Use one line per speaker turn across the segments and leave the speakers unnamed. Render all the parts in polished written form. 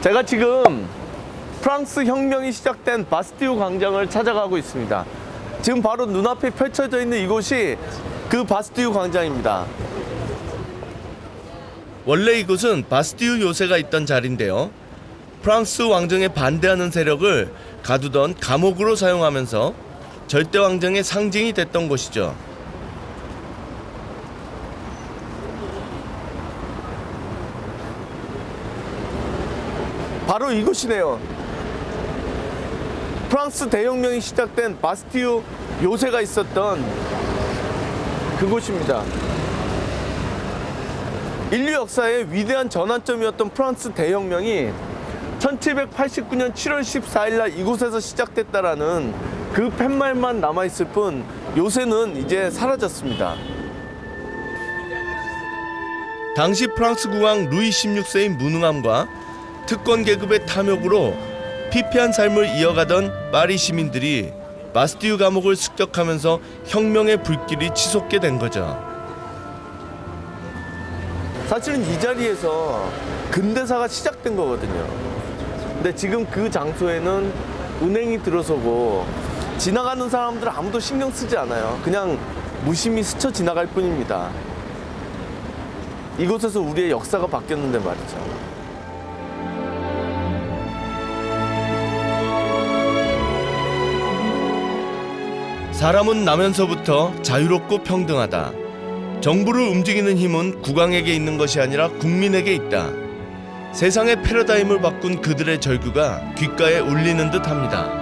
제가 지금 프랑스 혁명이 시작된 바스티유 광장을 찾아가고 있습니다. 지금 바로 눈앞에 펼쳐져 있는 이곳이 그 바스티유 광장입니다.
원래 이곳은 바스티유 요새가 있던 자리인데요. 프랑스 왕정에 반대하는 세력을 가두던 감옥으로 사용하면서 절대 왕정의 상징이 됐던 곳이죠.
바로 이곳이네요. 프랑스 대혁명이 시작된 바스티유 요새가 있었던 그곳입니다. 인류 역사의 위대한 전환점이었던 프랑스 대혁명이 1789년 7월 14일 날 이곳에서 시작됐다라는 그 팻말만 남아있을 뿐 요새는 이제 사라졌습니다.
당시 프랑스 국왕 루이 16세의 무능함과 특권 계급의 탐욕으로 피폐한 삶을 이어가던 파리 시민들이 바스티유 감옥을 습격하면서 혁명의 불길이 치솟게 된 거죠.
사실은 이 자리에서 근대사가 시작된 거거든요. 근데 지금 그 장소에는 은행이 들어서고 지나가는 사람들 아무도 신경 쓰지 않아요. 그냥 무심히 스쳐 지나갈 뿐입니다. 이곳에서 우리의 역사가 바뀌었는데 말이죠.
사람은 나면서부터 자유롭고 평등하다. 정부를 움직이는 힘은 국왕에게 있는 것이 아니라 국민에게 있다. 세상의 패러다임을 바꾼 그들의 절규가 귓가에 울리는 듯합니다.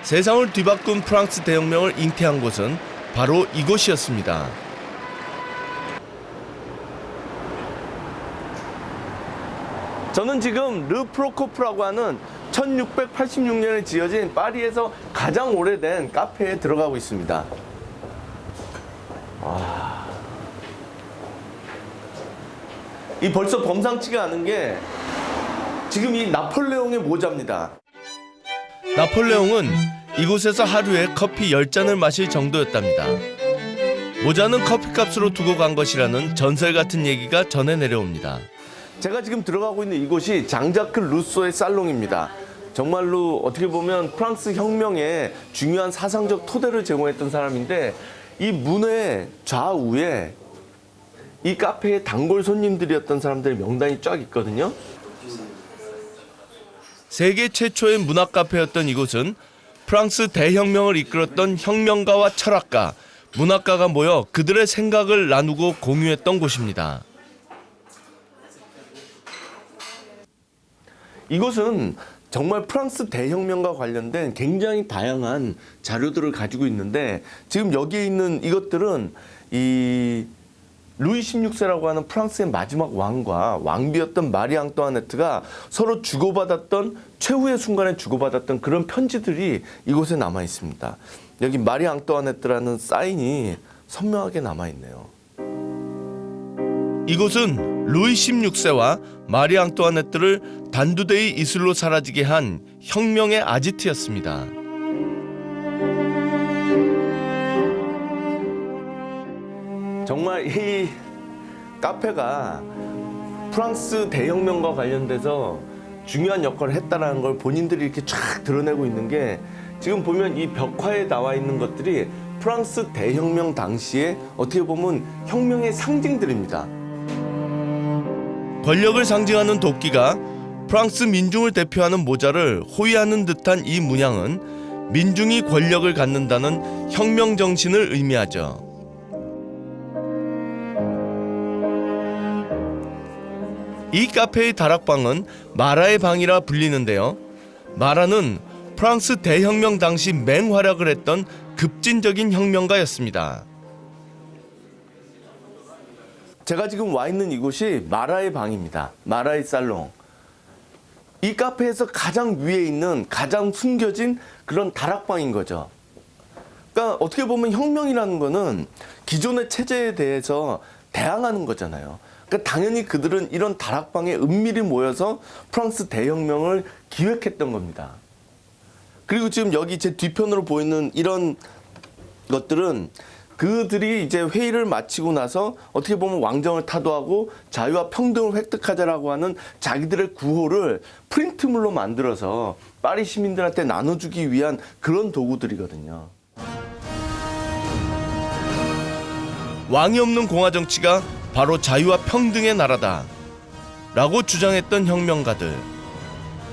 세상을 뒤바꾼 프랑스 대혁명을 잉태한 곳은 바로 이곳이었습니다.
저는 지금 르 프로코프라고 하는 1686년에 지어진 파리에서 가장 오래된 카페에 들어가고 있습니다. 이 벌써 범상치가 않은 게 지금 이 나폴레옹의 모자입니다.
나폴레옹은 이곳에서 하루에 커피 10잔을 마실 정도였답니다. 모자는 커피값으로 두고 간 것이라는 전설 같은 얘기가 전해 내려옵니다.
제가 지금 들어가고 있는 이곳이 장자크 루소의 살롱입니다. 정말로 어떻게 보면 프랑스 혁명에 중요한 사상적 토대를 제공했던 사람인데 이 문의 좌우에 이 카페의 단골 손님들이었던 사람들의 명단이 쫙 있거든요.
세계 최초의 문학 카페였던 이곳은 프랑스 대혁명을 이끌었던 혁명가와 철학가, 문학가가 모여 그들의 생각을 나누고 공유했던 곳입니다.
이곳은 정말 프랑스 대혁명과 관련된 굉장히 다양한 자료들을 가지고 있는데 지금 여기에 있는 이것들은 이 루이 16세라고 하는 프랑스의 마지막 왕과 왕비였던 마리 앙뚜아네트가 서로 주고받았던 최후의 순간에 주고받았던 그런 편지들이 이곳에 남아 있습니다. 여기 마리 앙뚜아네트라는 사인이 선명하게 남아 있네요.
이곳은 루이 16세와 마리 앙뚜아네트를 단두대의 이슬로 사라지게 한 혁명의 아지트였습니다.
정말 이 카페가 프랑스 대혁명과 관련돼서 중요한 역할을 했다는 걸 본인들이 이렇게 쫙 드러내고 있는 게 지금 보면 이 벽화에 나와 있는 것들이 프랑스 대혁명 당시에 어떻게 보면 혁명의 상징들입니다.
권력을 상징하는 도끼가 프랑스 민중을 대표하는 모자를 호위하는 듯한 이 문양은 민중이 권력을 갖는다는 혁명 정신을 의미하죠. 이 카페의 다락방은 마라의 방이라 불리는데요. 마라는 프랑스 대혁명 당시 맹활약을 했던 급진적인 혁명가였습니다.
제가 지금 와 있는 이곳이 마라의 방입니다. 마라의 살롱. 이 카페에서 가장 위에 있는 가장 숨겨진 그런 다락방인 거죠. 그러니까 어떻게 보면 혁명이라는 거는 기존의 체제에 대해서 대항하는 거잖아요. 그러니까 당연히 그들은 이런 다락방에 은밀히 모여서 프랑스 대혁명을 기획했던 겁니다. 그리고 지금 여기 제 뒤편으로 보이는 이런 것들은 그들이 이제 회의를 마치고 나서 어떻게 보면 왕정을 타도하고 자유와 평등을 획득하자라고 하는 자기들의 구호를 프린트물로 만들어서 파리 시민들한테 나눠주기 위한 그런 도구들이거든요.
왕이 없는 공화 정치가 바로 자유와 평등의 나라다 라고 주장했던 혁명가들.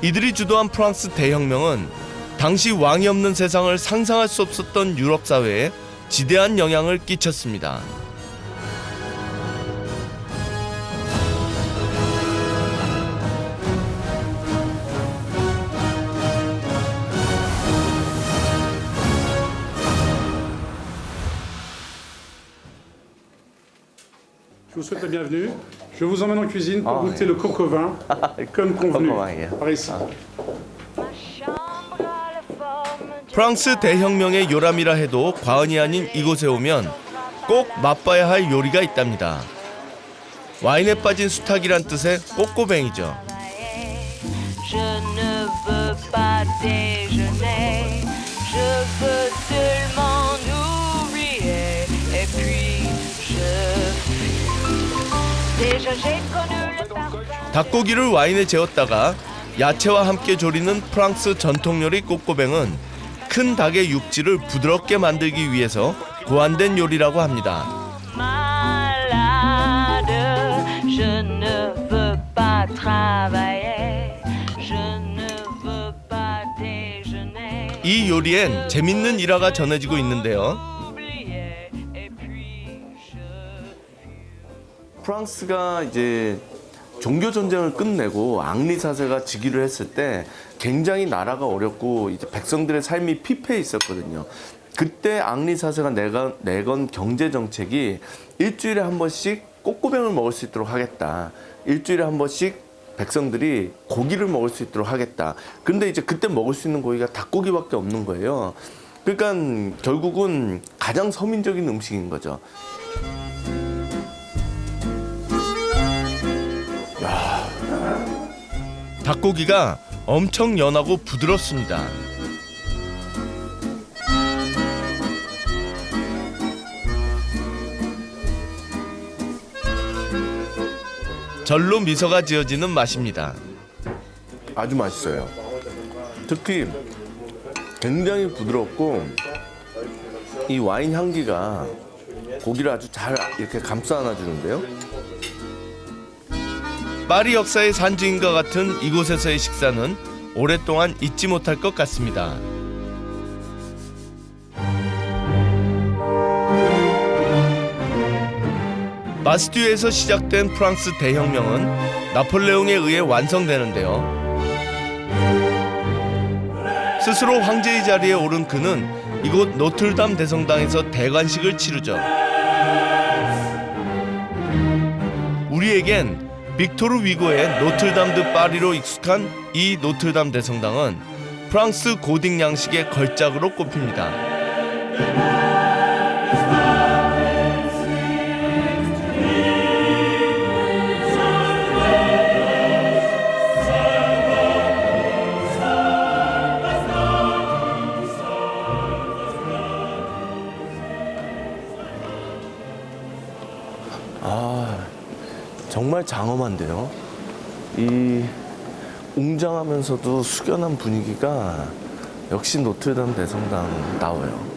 이들이 주도한 프랑스 대혁명은 당시 왕이 없는 세상을 상상할 수 없었던 유럽 사회에 지대한 영향을 끼쳤습니다.
Je vous souhaite la bienvenue. Je vous emmène en cuisine pour goûter le coq au vin, comme convenu. Par ici.
프랑스 대혁명의 요람이라 해도 과언이 아닌 이곳에 오면 꼭 맛봐야 할 요리가 있답니다. 와인에 빠진 수탉이란 뜻의 꼬꼬뱅이죠. 닭고기를 와인에 재웠다가 야채와 함께 조리는 프랑스 전통 요리 꼬꼬뱅은 큰 닭의 육질을 부드럽게 만들기 위해서 고안된 요리라고 합니다. 이 요리엔 재밌는 일화가 전해지고 있는데요.
프랑스가 이제 종교 전쟁을 끝내고 앙리 사세가 즉위를 했을 때 굉장히 나라가 어렵고 이제 백성들의 삶이 피폐해 있었거든요. 그때 앙리 사세가 내건 경제 정책이 일주일에 한 번씩 꼬꼬뱅을 먹을 수 있도록 하겠다. 일주일에 한 번씩 백성들이 고기를 먹을 수 있도록 하겠다. 근데 이제 그때 먹을 수 있는 고기가 닭고기밖에 없는 거예요. 그러니까 결국은 가장 서민적인 음식인 거죠.
닭고기가 엄청 연하고 부드럽습니다. 절로 미소가 지어지는 맛입니다.
아주 맛있어요. 특히 굉장히 부드럽고 이 와인 향기가 고기를 아주 잘 이렇게 감싸 안아주는데요.
파리 역사의 산증인과 같은 이곳에서의 식사는 오랫동안 잊지 못할 것 같습니다. 바스티유에서 시작된 프랑스 대혁명은 나폴레옹에 의해 완성되는데요. 스스로 황제의 자리에 오른 그는 이곳 노틀담 대성당에서 대관식을 치르죠. 우리에겐 빅토르 위고의 노틀담 드 파리로 익숙한 이 노틀담 대성당은 프랑스 고딕 양식의 걸작으로 꼽힙니다.
정말 장엄한데요. 이 웅장하면서도 숙연한 분위기가 역시 노틀담 대성당 나와요.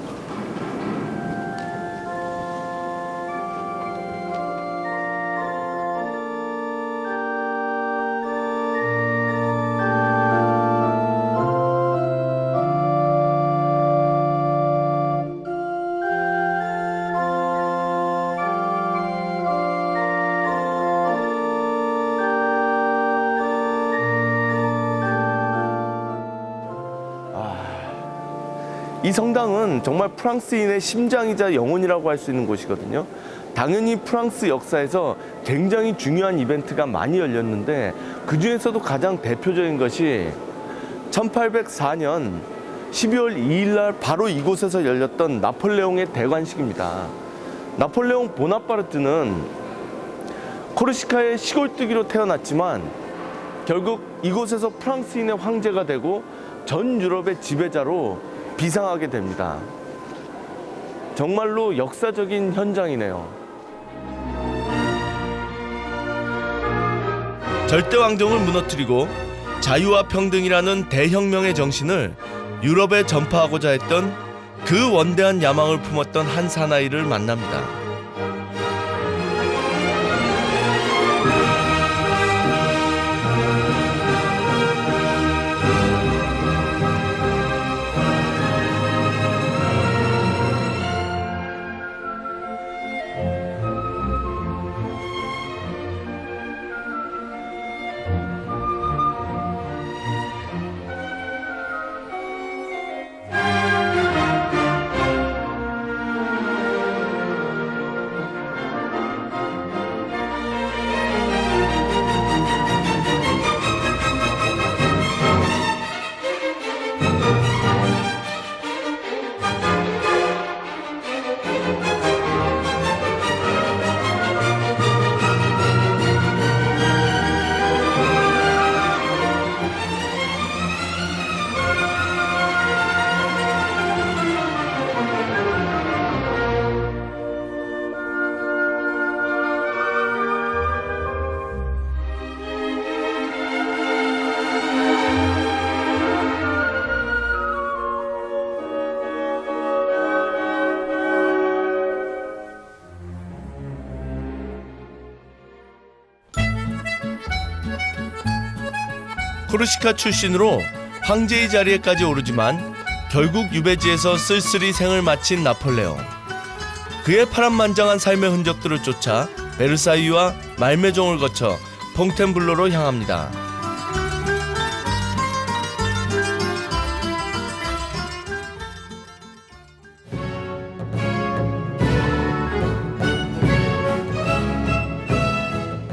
이 성당은 정말 프랑스인의 심장이자 영혼이라고 할 수 있는 곳이거든요. 당연히 프랑스 역사에서 굉장히 중요한 이벤트가 많이 열렸는데 그 중에서도 가장 대표적인 것이 1804년 12월 2일 날 바로 이곳에서 열렸던 나폴레옹의 대관식입니다. 나폴레옹 보나파르트는 코르시카의 시골뜨기로 태어났지만 결국 이곳에서 프랑스인의 황제가 되고 전 유럽의 지배자로 비상하게 됩니다. 정말로 역사적인 현장이네요.
절대왕정을 무너뜨리고 자유와 평등이라는 대혁명의 정신을 유럽에 전파하고자 했던 그 원대한 야망을 품었던 한 사나이를 만납니다. 코르시카 출신으로 황제의 자리에까지 오르지만 결국 유배지에서 쓸쓸히 생을 마친 나폴레옹. 그의 파란만장한 삶의 흔적들을 쫓아 베르사유와 말메종을 거쳐 퐁텐블로로 향합니다.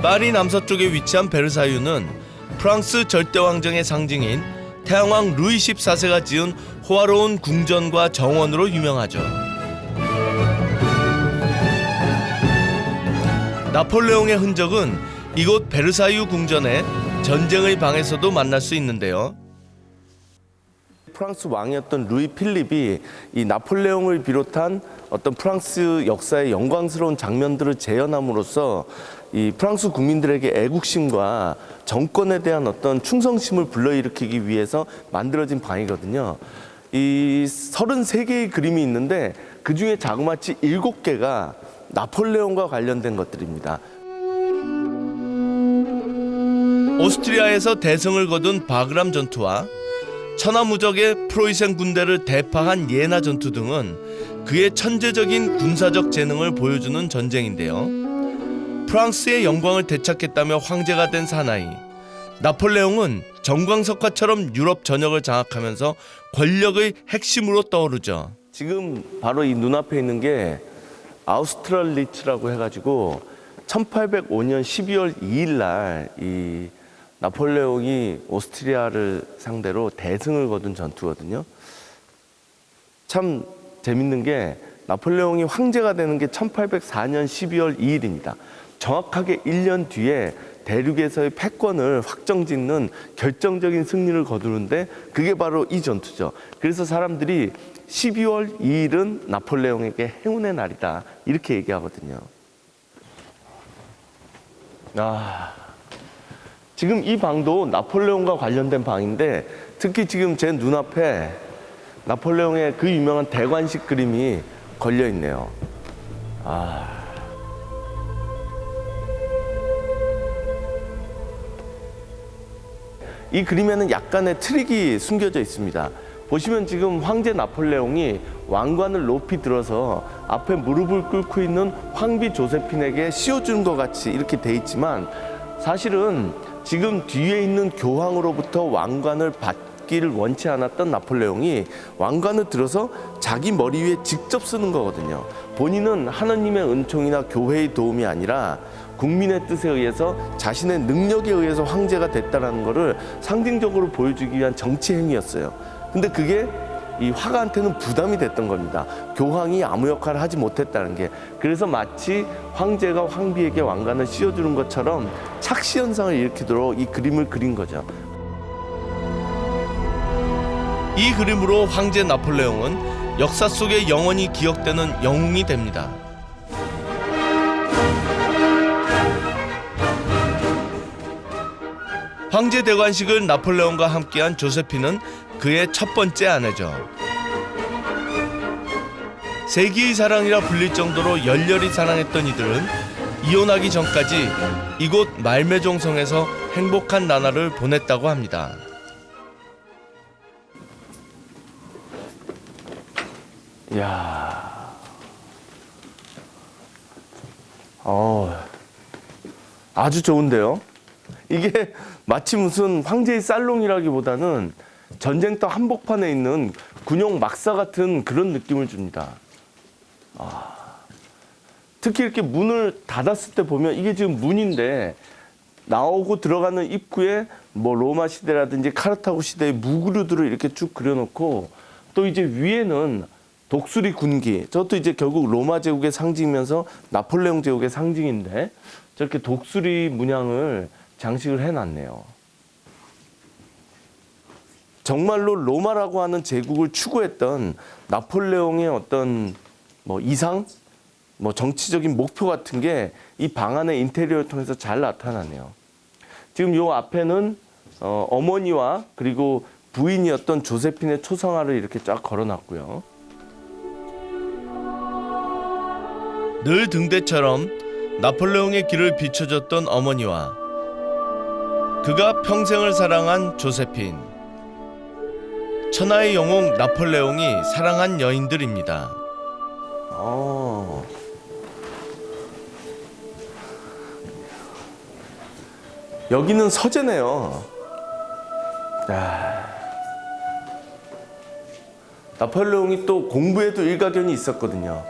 파리 남서쪽에 위치한 베르사유는 프랑스 절대왕정의 상징인 태양왕 루이 14세가 지은 호화로운 궁전과 정원으로 유명하죠. 나폴레옹의 흔적은 이곳 베르사유 궁전의 전쟁의 방에서도 만날 수 있는데요.
프랑스 왕이었던 루이 필립이 이 나폴레옹을 비롯한 어떤 프랑스 역사의 영광스러운 장면들을 재현함으로써 이 프랑스 국민들에게 애국심과 정권에 대한 어떤 충성심을 불러일으키기 위해서 만들어진 방이거든요. 이 33개의 그림이 있는데 그중에 자그마치 7개가 나폴레옹과 관련된 것들입니다.
오스트리아에서 대승을 거둔 바그람 전투와 천하무적의 프로이센 군대를 대파한 예나 전투 등은 그의 천재적인 군사적 재능을 보여주는 전쟁인데요. 프랑스의 영광을 되찾겠다며 황제가 된 사나이 나폴레옹은 정광석화처럼 유럽 전역을 장악하면서 권력의 핵심으로 떠오르죠.
지금 바로 이 눈앞에 있는 게 아우스트랄리츠라고 해가지고 1805년 12월 2일 날 이 나폴레옹이 오스트리아를 상대로 대승을 거둔 전투거든요. 참 재밌는 게 나폴레옹이 황제가 되는 게 1804년 12월 2일입니다. 정확하게 1년 뒤에 대륙에서의 패권을 확정짓는 결정적인 승리를 거두는데 그게 바로 이 전투죠. 그래서 사람들이 12월 2일은 나폴레옹에게 행운의 날이다 이렇게 얘기하거든요. 지금 이 방도 나폴레옹과 관련된 방인데 특히 지금 제 눈앞에 나폴레옹의 그 유명한 대관식 그림이 걸려 있네요. 이 그림에는 약간의 트릭이 숨겨져 있습니다. 보시면 지금 황제 나폴레옹이 왕관을 높이 들어서 앞에 무릎을 꿇고 있는 황비 조세핀에게 씌워주는 것 같이 이렇게 돼 있지만 사실은 지금 뒤에 있는 교황으로부터 왕관을 받기를 원치 않았던 나폴레옹이 왕관을 들어서 자기 머리 위에 직접 쓰는 거거든요. 본인은 하느님의 은총이나 교회의 도움이 아니라 국민의 뜻에 의해서 자신의 능력에 의해서 황제가 됐다는 것을 상징적으로 보여주기 위한 정치 행위였어요. 근데 그게 이 화가한테는 부담이 됐던 겁니다. 교황이 아무 역할을 하지 못했다는 게. 그래서 마치 황제가 황비에게 왕관을 씌워주는 것처럼 착시 현상을 일으키도록 이 그림을 그린 거죠.
이 그림으로 황제 나폴레옹은 역사 속에 영원히 기억되는 영웅이 됩니다. 황제 대관식을 나폴레옹과 함께한 조세피는 그의 첫 번째 아내죠. 세기의 사랑이라 불릴 정도로 열렬히 사랑했던 이들은 이혼하기 전까지 이곳 말메종성에서 행복한 나날을 보냈다고 합니다.
이야, 아주 좋은데요. 이게 마치 무슨 황제의 살롱이라기보다는 전쟁터 한복판에 있는 군용 막사 같은 그런 느낌을 줍니다. 특히 이렇게 문을 닫았을 때 보면 이게 지금 문인데 나오고 들어가는 입구에 뭐 로마 시대라든지 카르타고 시대의 무구류들을 이렇게 쭉 그려놓고 또 이제 위에는 독수리 군기, 저것도 이제 결국 로마 제국의 상징이면서 나폴레옹 제국의 상징인데 저렇게 독수리 문양을 장식을 해놨네요. 정말로 로마라고 하는 제국을 추구했던 나폴레옹의 어떤 뭐 이상, 뭐 정치적인 목표 같은 게 이 방 안의 인테리어를 통해서 잘 나타나네요. 지금 요 앞에는 어머니와 그리고 부인이었던 조세핀의 초상화를 이렇게 쫙 걸어놨고요.
늘 등대처럼 나폴레옹의 길을 비춰줬던 어머니와 그가 평생을 사랑한 조세핀, 천하의 영웅 나폴레옹이 사랑한 여인들입니다.
여기는 서재네요. 나폴레옹이 또 공부에도 일가견이 있었거든요.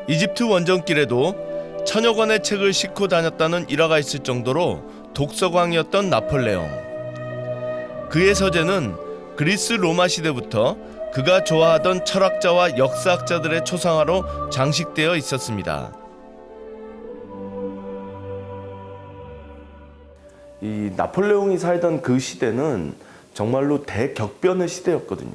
이집트 원정길에도 천여 권의 책을 싣고 다녔다는 일화가 있을 정도로 독서광이었던 나폴레옹. 그의 서재는 그리스 로마 시대부터 그가 좋아하던 철학자와 역사학자들의 초상화로 장식되어 있었습니다.
이 나폴레옹이 살던 그 시대는 정말로 대격변의 시대였거든요.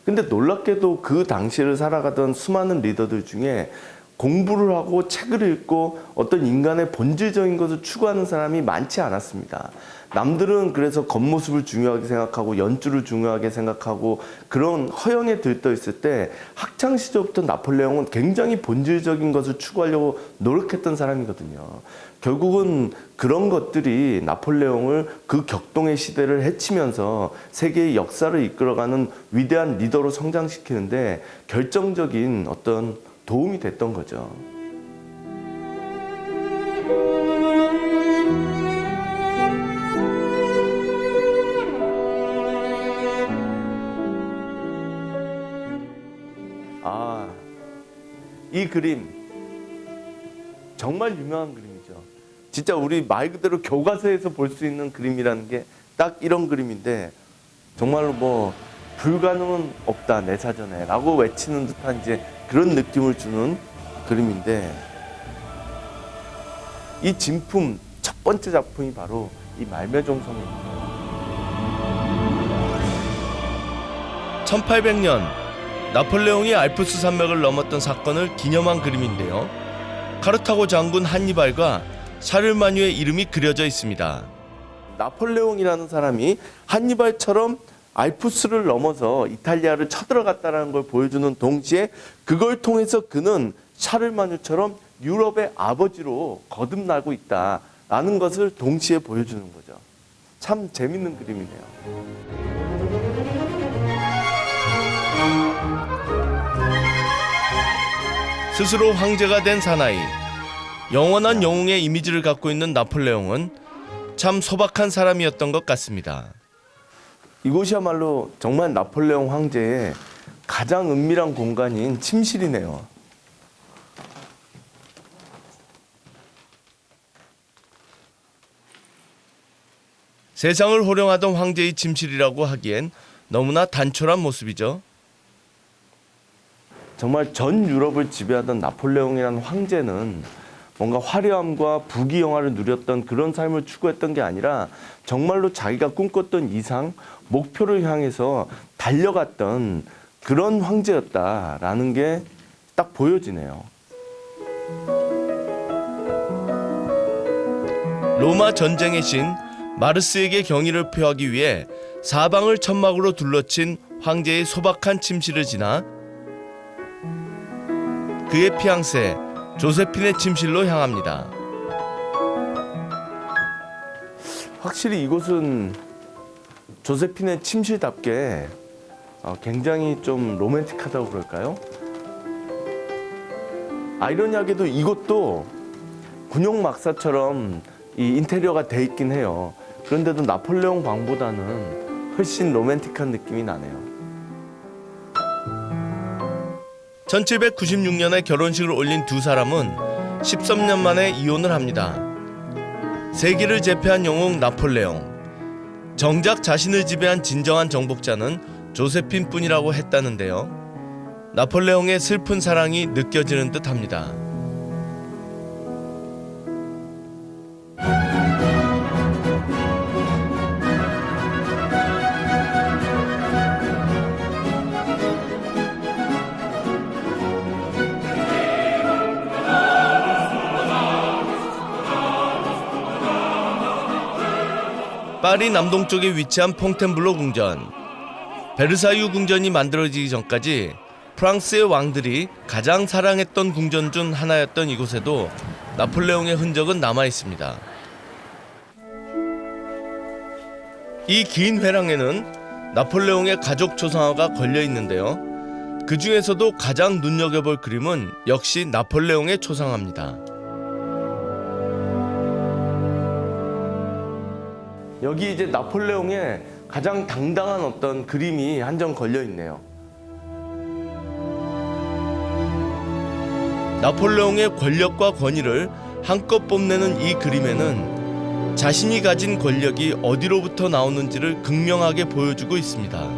근데 놀랍게도 그 당시를 살아가던 수많은 리더들 중에 공부를 하고 책을 읽고 어떤 인간의 본질적인 것을 추구하는 사람이 많지 않았습니다. 남들은 그래서 겉모습을 중요하게 생각하고 연주를 중요하게 생각하고 그런 허영에 들떠 있을 때 학창 시절부터 나폴레옹은 굉장히 본질적인 것을 추구하려고 노력했던 사람이거든요. 결국은 그런 것들이 나폴레옹을 그 격동의 시대를 헤치면서 세계의 역사를 이끌어가는 위대한 리더로 성장시키는데 결정적인 어떤 도움이 됐던 거죠. 이 그림 정말 유명한 그림이죠. 진짜 우리 말 그대로 교과서에서 볼 수 있는 그림이라는 게 딱 이런 그림인데 정말로 뭐 불가능은 없다 내 사전에 라고 외치는 듯한 이제 그런 느낌을 주는 그림인데 이 진품 첫 번째 작품이 바로 이 말매종성입니다.
1800년 나폴레옹이 알프스 산맥을 넘었던 사건을 기념한 그림인데요. 카르타고 장군 한니발과 샤를마뉴의 이름이 그려져 있습니다.
나폴레옹이라는 사람이 한니발처럼 알프스를 넘어서 이탈리아를 쳐들어갔다는 걸 보여주는 동시에 그걸 통해서 그는 샤를마뉴처럼 유럽의 아버지로 거듭나고 있다라는 것을 동시에 보여주는 거죠. 참 재밌는 그림이네요.
스스로 황제가 된 사나이, 영원한 영웅의 이미지를 갖고 있는 나폴레옹은 참 소박한 사람이었던 것 같습니다.
이곳이야말로 정말 나폴레옹 황제의 가장 은밀한 공간인 침실이네요.
세상을 호령하던 황제의 침실이라고 하기엔 너무나 단촐한 모습이죠.
정말 전 유럽을 지배하던 나폴레옹이라는 황제는 뭔가 화려함과 부귀영화를 누렸던 그런 삶을 추구했던 게 아니라 정말로 자기가 꿈꿨던 이상, 목표를 향해서 달려갔던 그런 황제였다라는 게 딱 보여지네요.
로마 전쟁의 신 마르스에게 경의를 표하기 위해 사방을 천막으로 둘러친 황제의 소박한 침실을 지나 그의 피앙세 조세핀의 침실로 향합니다.
확실히 이곳은 조세핀의 침실답게 굉장히 좀 로맨틱하다고 그럴까요? 아이러니하게도 이곳도 군용 막사처럼 이 인테리어가 돼 있긴 해요. 그런데도 나폴레옹 방보다는 훨씬 로맨틱한 느낌이 나네요.
1796년에 결혼식을 올린 두 사람은 13년 만에 이혼을 합니다. 세계를 제패한 영웅 나폴레옹. 정작 자신을 지배한 진정한 정복자는 조세핀뿐이라고 했다는데요. 나폴레옹의 슬픈 사랑이 느껴지는 듯합니다. 파리 남동쪽에 위치한 퐁텐블로 궁전. 베르사유 궁전이 만들어지기 전까지 프랑스의 왕들이 가장 사랑했던 궁전 중 하나였던 이곳에도 나폴레옹의 흔적은 남아 있습니다. 이 긴 회랑에는 나폴레옹의 가족 초상화가 걸려 있는데요. 그 중에서도 가장 눈여겨볼 그림은 역시 나폴레옹의 초상화입니다.
여기 이제 나폴레옹의 가장 당당한 어떤 그림이 한 점 걸려 있네요.
나폴레옹의 권력과 권위를 한껏 뽐내는 이 그림에는 자신이 가진 권력이 어디로부터 나오는지를 극명하게 보여주고 있습니다.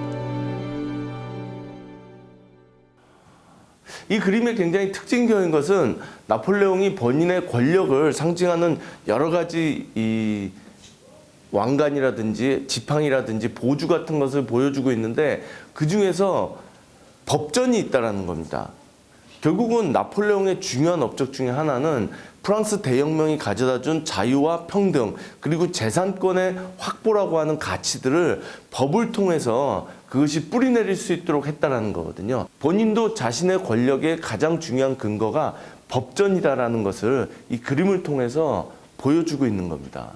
이 그림의 굉장히 특징적인 것은 나폴레옹이 본인의 권력을 상징하는 여러 가지 이 왕관이라든지 지팡이라든지 보주 같은 것을 보여주고 있는데 그 중에서 법전이 있다는 겁니다. 결국은 나폴레옹의 중요한 업적 중에 하나는 프랑스 대혁명이 가져다준 자유와 평등 그리고 재산권의 확보라고 하는 가치들을 법을 통해서 그것이 뿌리내릴 수 있도록 했다는 거거든요. 본인도 자신의 권력의 가장 중요한 근거가 법전이다라는 것을 이 그림을 통해서 보여주고 있는 겁니다.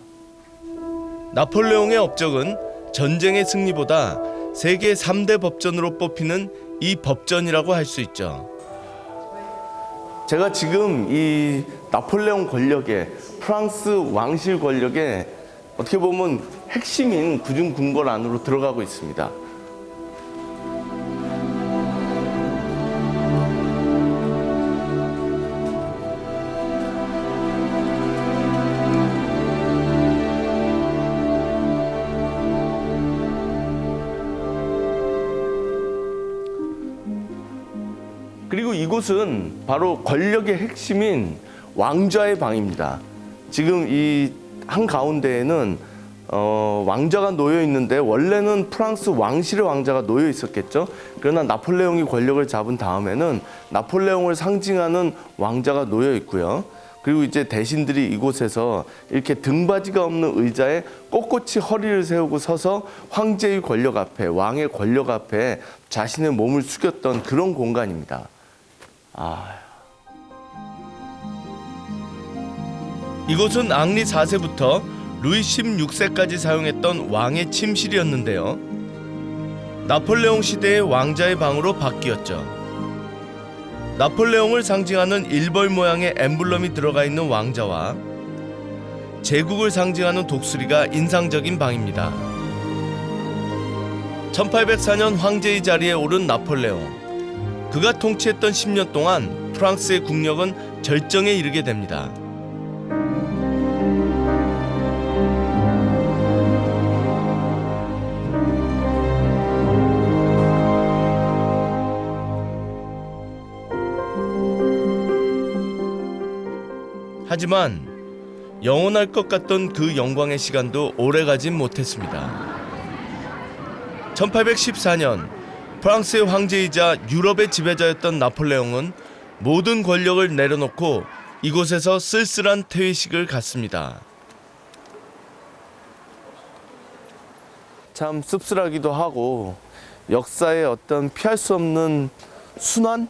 나폴레옹의 업적은 전쟁의 승리보다 세계 3대 법전으로 뽑히는 이 법전이라고 할 수 있죠.
제가 지금 이 나폴레옹 권력의 프랑스 왕실 권력의 어떻게 보면 핵심인 구중궁궐 안으로 들어가고 있습니다. 그리고 이곳은 바로 권력의 핵심인 왕좌의 방입니다. 지금 이 한가운데에는 왕자가 놓여 있는데 원래는 프랑스 왕실의 왕자가 놓여 있었겠죠. 그러나 나폴레옹이 권력을 잡은 다음에는 나폴레옹을 상징하는 왕자가 놓여 있고요. 그리고 이제 대신들이 이곳에서 이렇게 등받이가 없는 의자에 꼿꼿이 허리를 세우고 서서 황제의 권력 앞에, 왕의 권력 앞에 자신의 몸을 숙였던 그런 공간입니다.
이곳은 앙리 4세부터 루이 16세까지 사용했던 왕의 침실이었는데요. 나폴레옹 시대의 왕자의 방으로 바뀌었죠. 나폴레옹을 상징하는 일벌 모양의 엠블럼이 들어가 있는 왕자와 제국을 상징하는 독수리가 인상적인 방입니다. 1804년 황제의 자리에 오른 나폴레옹. 그가 통치했던 10년 동안 프랑스의 국력은 절정에 이르게 됩니다. 하지만 영원할 것 같던 그 영광의 시간도 오래가진 못했습니다. 1814년 프랑스의 황제이자 유럽의 지배자였던 나폴레옹은 모든 권력을 내려놓고 이곳에서 쓸쓸한 퇴위식을 갖습니다.
참 씁쓸하기도 하고 역사의 어떤 피할 수 없는 순환,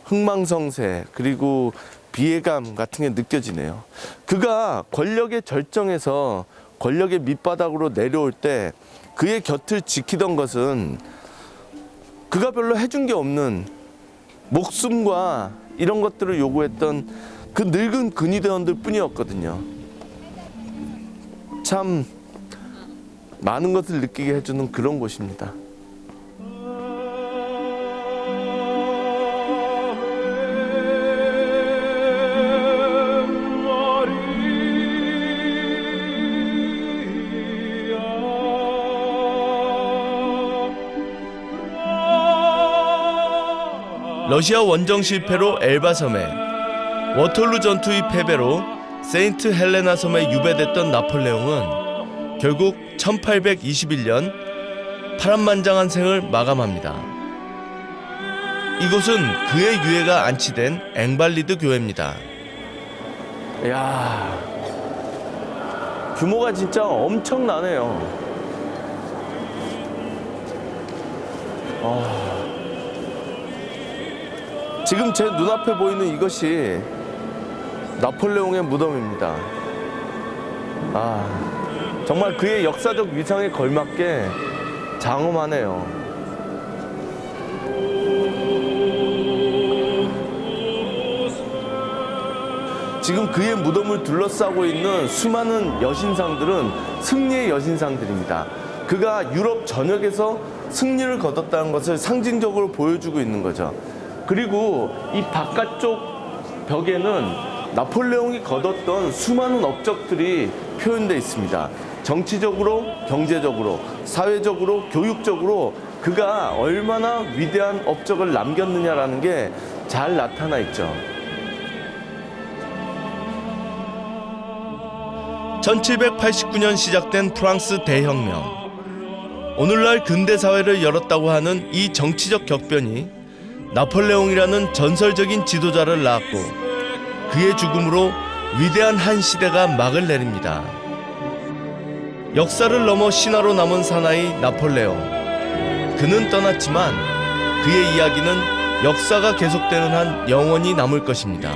흥망성쇠 그리고 비애감 같은 게 느껴지네요. 그가 권력의 절정에서 권력의 밑바닥으로 내려올 때 그의 곁을 지키던 것은 그가 별로 해준 게 없는 목숨과 이런 것들을 요구했던 그 늙은 근위대원들 뿐이었거든요. 참 많은 것을 느끼게 해주는 그런 곳입니다.
러시아 원정 실패로 엘바 섬에, 워털루 전투의 패배로 세인트 헬레나 섬에 유배됐던 나폴레옹은 결국 1821년 파란만장한 생을 마감합니다. 이곳은 그의 유해가 안치된 앵발리드 교회입니다.
이야, 규모가 진짜 엄청나네요. 지금 제 눈앞에 보이는 이것이 나폴레옹의 무덤입니다. 정말 그의 역사적 위상에 걸맞게 장엄하네요. 지금 그의 무덤을 둘러싸고 있는 수많은 여신상들은 승리의 여신상들입니다. 그가 유럽 전역에서 승리를 거뒀다는 것을 상징적으로 보여주고 있는 거죠. 그리고 이 바깥쪽 벽에는 나폴레옹이 거뒀던 수많은 업적들이 표현되어 있습니다. 정치적으로, 경제적으로, 사회적으로, 교육적으로 그가 얼마나 위대한 업적을 남겼느냐라는 게 잘 나타나 있죠.
1789년 시작된 프랑스 대혁명. 오늘날 근대 사회를 열었다고 하는 이 정치적 격변이 나폴레옹이라는 전설적인 지도자를 낳았고 그의 죽음으로 위대한 한 시대가 막을 내립니다. 역사를 넘어 신화로 남은 사나이 나폴레옹. 그는 떠났지만 그의 이야기는 역사가 계속되는 한 영원히 남을 것입니다.